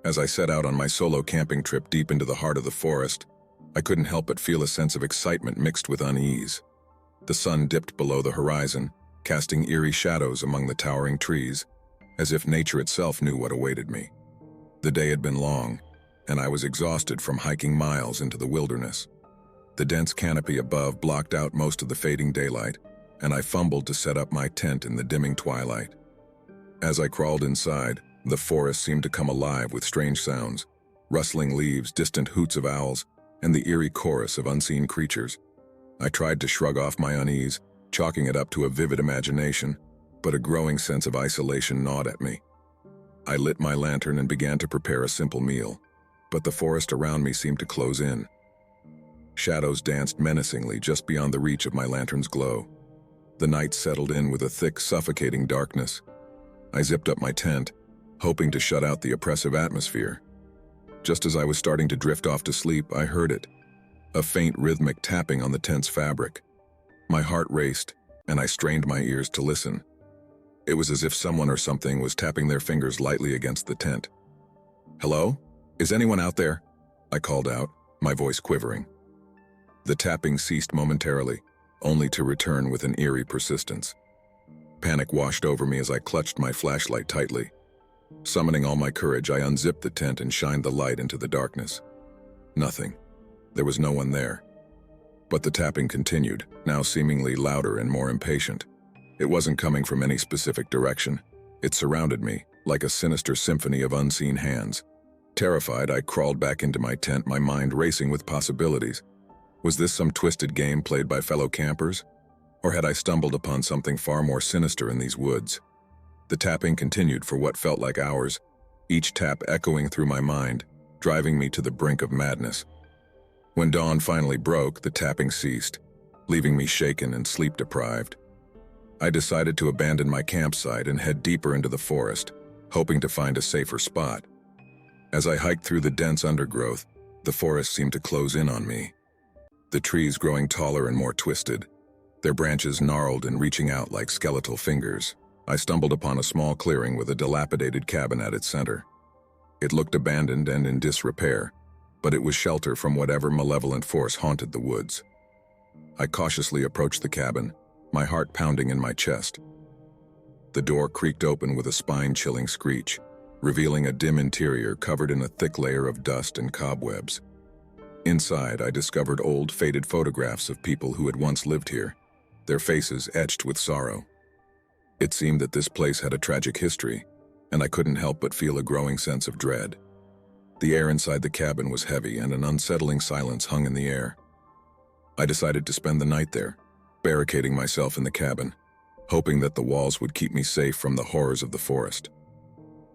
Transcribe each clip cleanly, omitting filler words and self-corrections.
As I set out on my solo camping trip deep into the heart of the forest, I couldn't help but feel a sense of excitement mixed with unease. The sun dipped below the horizon, casting eerie shadows among the towering trees, as if nature itself knew what awaited me. The day had been long, and I was exhausted from hiking miles into the wilderness. The dense canopy above blocked out most of the fading daylight, and I fumbled to set up my tent in the dimming twilight. As I crawled inside, the forest seemed to come alive with strange sounds, rustling leaves, distant hoots of owls, and the eerie chorus of unseen creatures. I tried to shrug off my unease, chalking it up to a vivid imagination, but a growing sense of isolation gnawed at me. I lit my lantern and began to prepare a simple meal, but the forest around me seemed to close in. Shadows danced menacingly just beyond the reach of my lantern's glow. The night settled in with a thick, suffocating darkness. I zipped up my tent, hoping to shut out the oppressive atmosphere. Just as I was starting to drift off to sleep, I heard it, a faint rhythmic tapping on the tent's fabric. My heart raced, and I strained my ears to listen. It was as if someone or something was tapping their fingers lightly against the tent. "Hello? Is anyone out there?" I called out, my voice quivering. The tapping ceased momentarily, only to return with an eerie persistence. Panic washed over me as I clutched my flashlight tightly. Summoning all my courage, I unzipped the tent and shined the light into the darkness. Nothing. There was no one there. But the tapping continued, now seemingly louder and more impatient. It wasn't coming from any specific direction. It surrounded me, like a sinister symphony of unseen hands. Terrified, I crawled back into my tent, my mind racing with possibilities. Was this some twisted game played by fellow campers? Or had I stumbled upon something far more sinister in these woods? The tapping continued for what felt like hours, each tap echoing through my mind, driving me to the brink of madness. When dawn finally broke, the tapping ceased, leaving me shaken and sleep-deprived. I decided to abandon my campsite and head deeper into the forest, hoping to find a safer spot. As I hiked through the dense undergrowth, the forest seemed to close in on me. The trees growing taller and more twisted, their branches gnarled and reaching out like skeletal fingers. I stumbled upon a small clearing with a dilapidated cabin at its center. It looked abandoned and in disrepair, but it was shelter from whatever malevolent force haunted the woods. I cautiously approached the cabin, my heart pounding in my chest. The door creaked open with a spine-chilling screech, revealing a dim interior covered in a thick layer of dust and cobwebs. Inside, I discovered old, faded photographs of people who had once lived here, their faces etched with sorrow. It seemed that this place had a tragic history, and I couldn't help but feel a growing sense of dread. The air inside the cabin was heavy, and an unsettling silence hung in the air. I decided to spend the night there, barricading myself in the cabin, hoping that the walls would keep me safe from the horrors of the forest.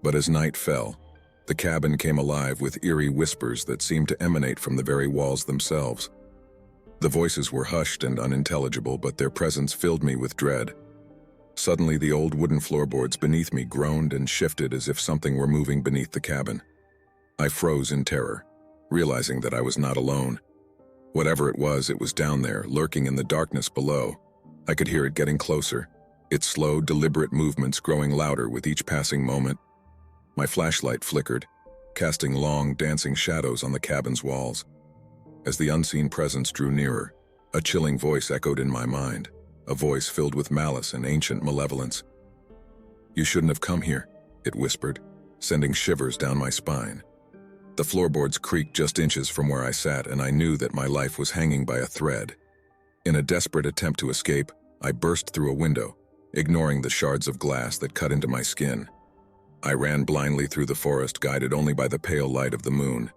But as night fell, the cabin came alive with eerie whispers that seemed to emanate from the very walls themselves. The voices were hushed and unintelligible, but their presence filled me with dread. Suddenly, the old wooden floorboards beneath me groaned and shifted as if something were moving beneath the cabin. I froze in terror, realizing that I was not alone. Whatever it was down there, lurking in the darkness below. I could hear it getting closer, its slow, deliberate movements growing louder with each passing moment. My flashlight flickered, casting long, dancing shadows on the cabin's walls. As the unseen presence drew nearer, a chilling voice echoed in my mind. A voice filled with malice and ancient malevolence. "You shouldn't have come here," it whispered, sending shivers down my spine. The floorboards creaked just inches from where I sat, and I knew that my life was hanging by a thread. In a desperate attempt to escape, I burst through a window, ignoring the shards of glass that cut into my skin. I ran blindly through the forest, guided only by the pale light of the moon.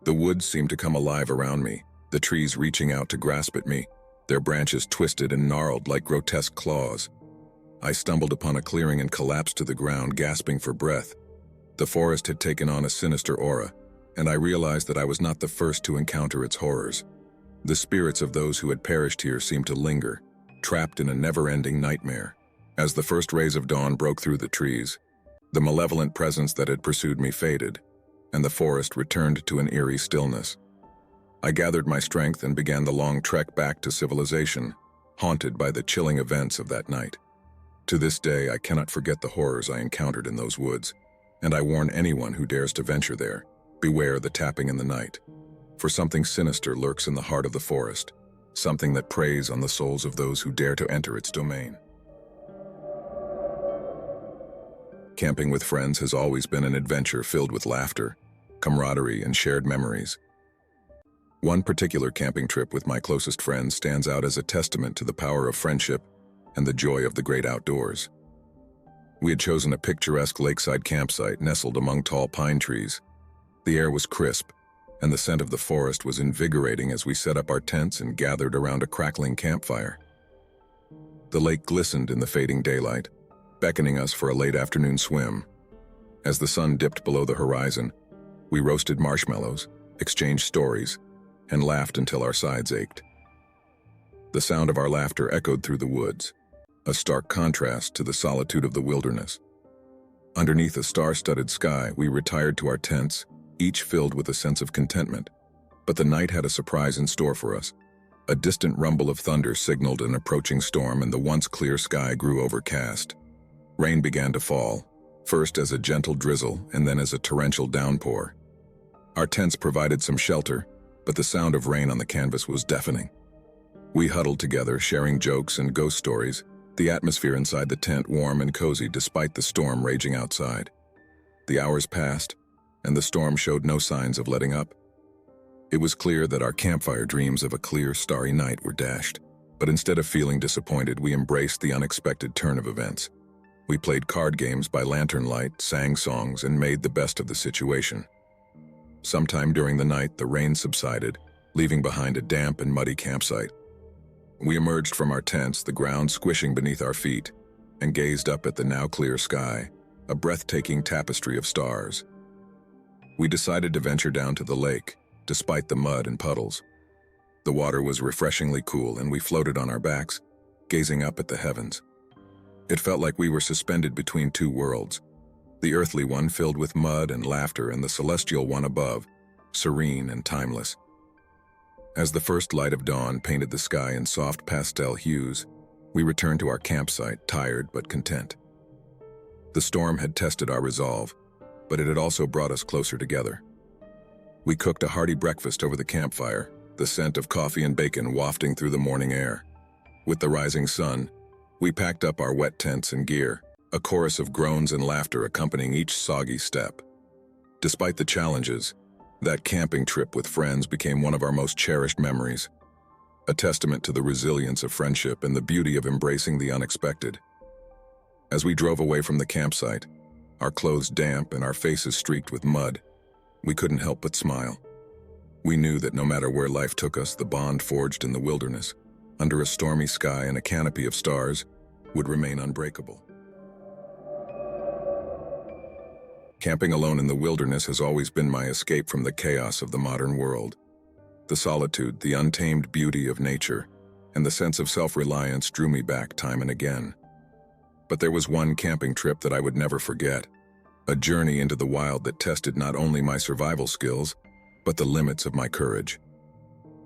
The woods seemed to come alive around me, the trees reaching out to grasp at me, their branches twisted and gnarled like grotesque claws. I stumbled upon a clearing and collapsed to the ground, gasping for breath. The forest had taken on a sinister aura, and I realized that I was not the first to encounter its horrors. The spirits of those who had perished here seemed to linger, trapped in a never-ending nightmare. As the first rays of dawn broke through the trees, the malevolent presence that had pursued me faded, and the forest returned to an eerie stillness. I gathered my strength and began the long trek back to civilization, haunted by the chilling events of that night. To this day, I cannot forget the horrors I encountered in those woods, and I warn anyone who dares to venture there, beware the tapping in the night. For something sinister lurks in the heart of the forest, something that preys on the souls of those who dare to enter its domain. Camping with friends has always been an adventure filled with laughter, camaraderie, and shared memories. One particular camping trip with my closest friends stands out as a testament to the power of friendship and the joy of the great outdoors. We had chosen a picturesque lakeside campsite nestled among tall pine trees. The air was crisp, and the scent of the forest was invigorating as we set up our tents and gathered around a crackling campfire. The lake glistened in the fading daylight, beckoning us for a late afternoon swim. As the sun dipped below the horizon, we roasted marshmallows, exchanged stories, and laughed until our sides ached. The sound of our laughter echoed through the woods, a stark contrast to the solitude of the wilderness. Underneath a star-studded sky, we retired to our tents, each filled with a sense of contentment. But the night had a surprise in store for us. A distant rumble of thunder signaled an approaching storm, and the once clear sky grew overcast. Rain began to fall, first as a gentle drizzle and then as a torrential downpour. Our tents provided some shelter, but the sound of rain on the canvas was deafening. We huddled together, sharing jokes and ghost stories, the atmosphere inside the tent warm and cozy despite the storm raging outside. The hours passed, and the storm showed no signs of letting up. It was clear that our campfire dreams of a clear, starry night were dashed, but instead of feeling disappointed, we embraced the unexpected turn of events. We played card games by lantern light, sang songs, and made the best of the situation. Sometime during the night, the rain subsided, leaving behind a damp and muddy campsite. We emerged from our tents, the ground squishing beneath our feet, and gazed up at the now clear sky, a breathtaking tapestry of stars. We decided to venture down to the lake, despite the mud and puddles. The water was refreshingly cool, and we floated on our backs, gazing up at the heavens. It felt like we were suspended between two worlds, the earthly one filled with mud and laughter, and the celestial one above, serene and timeless. As the first light of dawn painted the sky in soft pastel hues, we returned to our campsite, tired but content. The storm had tested our resolve, but it had also brought us closer together. We cooked a hearty breakfast over the campfire, the scent of coffee and bacon wafting through the morning air. With the rising sun, we packed up our wet tents and gear, a chorus of groans and laughter accompanying each soggy step. Despite the challenges, that camping trip with friends became one of our most cherished memories, a testament to the resilience of friendship and the beauty of embracing the unexpected. As we drove away from the campsite, our clothes damp and our faces streaked with mud, we couldn't help but smile. We knew that no matter where life took us, the bond forged in the wilderness, under a stormy sky and a canopy of stars, would remain unbreakable. Camping alone in the wilderness has always been my escape from the chaos of the modern world. The solitude, the untamed beauty of nature, and the sense of self-reliance drew me back time and again. But there was one camping trip that I would never forget, a journey into the wild that tested not only my survival skills, but the limits of my courage.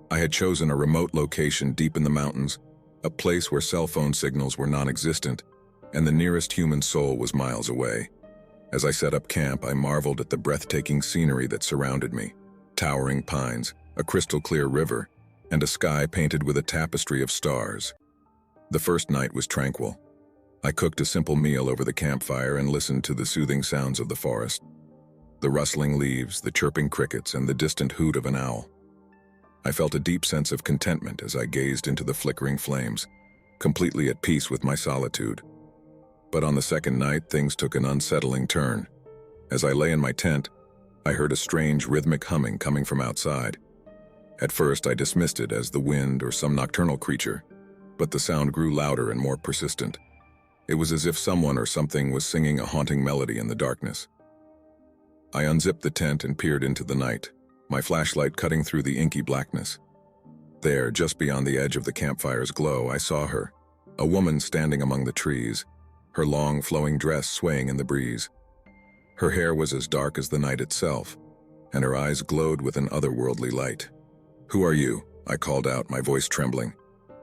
I had chosen a remote location deep in the mountains, a place where cell phone signals were non-existent, and the nearest human soul was miles away. As I set up camp, I marveled at the breathtaking scenery that surrounded me, towering pines, a crystal-clear river, and a sky painted with a tapestry of stars. The first night was tranquil. I cooked a simple meal over the campfire and listened to the soothing sounds of the forest, the rustling leaves, the chirping crickets, and the distant hoot of an owl. I felt a deep sense of contentment as I gazed into the flickering flames, completely at peace with my solitude. But on the second night, things took an unsettling turn. As I lay in my tent, I heard a strange rhythmic humming coming from outside. At first, I dismissed it as the wind or some nocturnal creature, but the sound grew louder and more persistent. It was as if someone or something was singing a haunting melody in the darkness. I unzipped the tent and peered into the night, my flashlight cutting through the inky blackness. There, just beyond the edge of the campfire's glow, I saw her, a woman standing among the trees, her long, flowing dress swaying in the breeze. Her hair was as dark as the night itself, and her eyes glowed with an otherworldly light. "Who are you?" I called out, my voice trembling.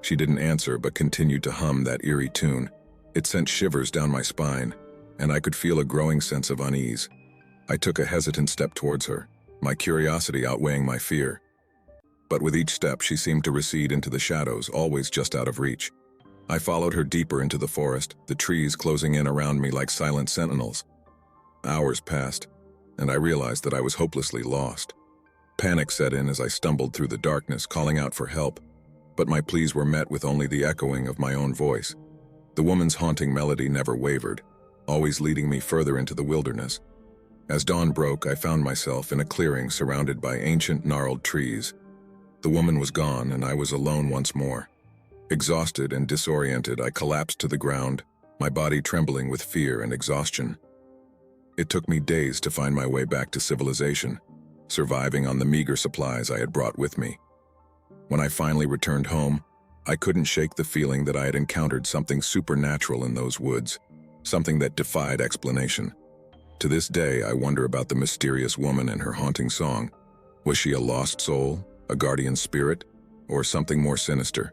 She didn't answer, but continued to hum that eerie tune. It sent shivers down my spine, and I could feel a growing sense of unease. I took a hesitant step towards her, my curiosity outweighing my fear. But with each step, she seemed to recede into the shadows, always just out of reach. I followed her deeper into the forest, the trees closing in around me like silent sentinels. Hours passed, and I realized that I was hopelessly lost. Panic set in as I stumbled through the darkness, calling out for help, but my pleas were met with only the echoing of my own voice. The woman's haunting melody never wavered, always leading me further into the wilderness. As dawn broke, I found myself in a clearing surrounded by ancient, gnarled trees. The woman was gone, and I was alone once more. Exhausted and disoriented, I collapsed to the ground, my body trembling with fear and exhaustion. It took me days to find my way back to civilization, surviving on the meager supplies I had brought with me. When I finally returned home, I couldn't shake the feeling that I had encountered something supernatural in those woods, something that defied explanation. To this day, I wonder about the mysterious woman and her haunting song. Was she a lost soul, a guardian spirit, or something more sinister?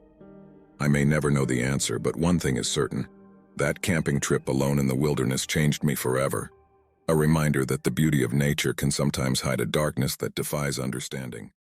I may never know the answer, but one thing is certain. That camping trip alone in the wilderness changed me forever. A reminder that the beauty of nature can sometimes hide a darkness that defies understanding.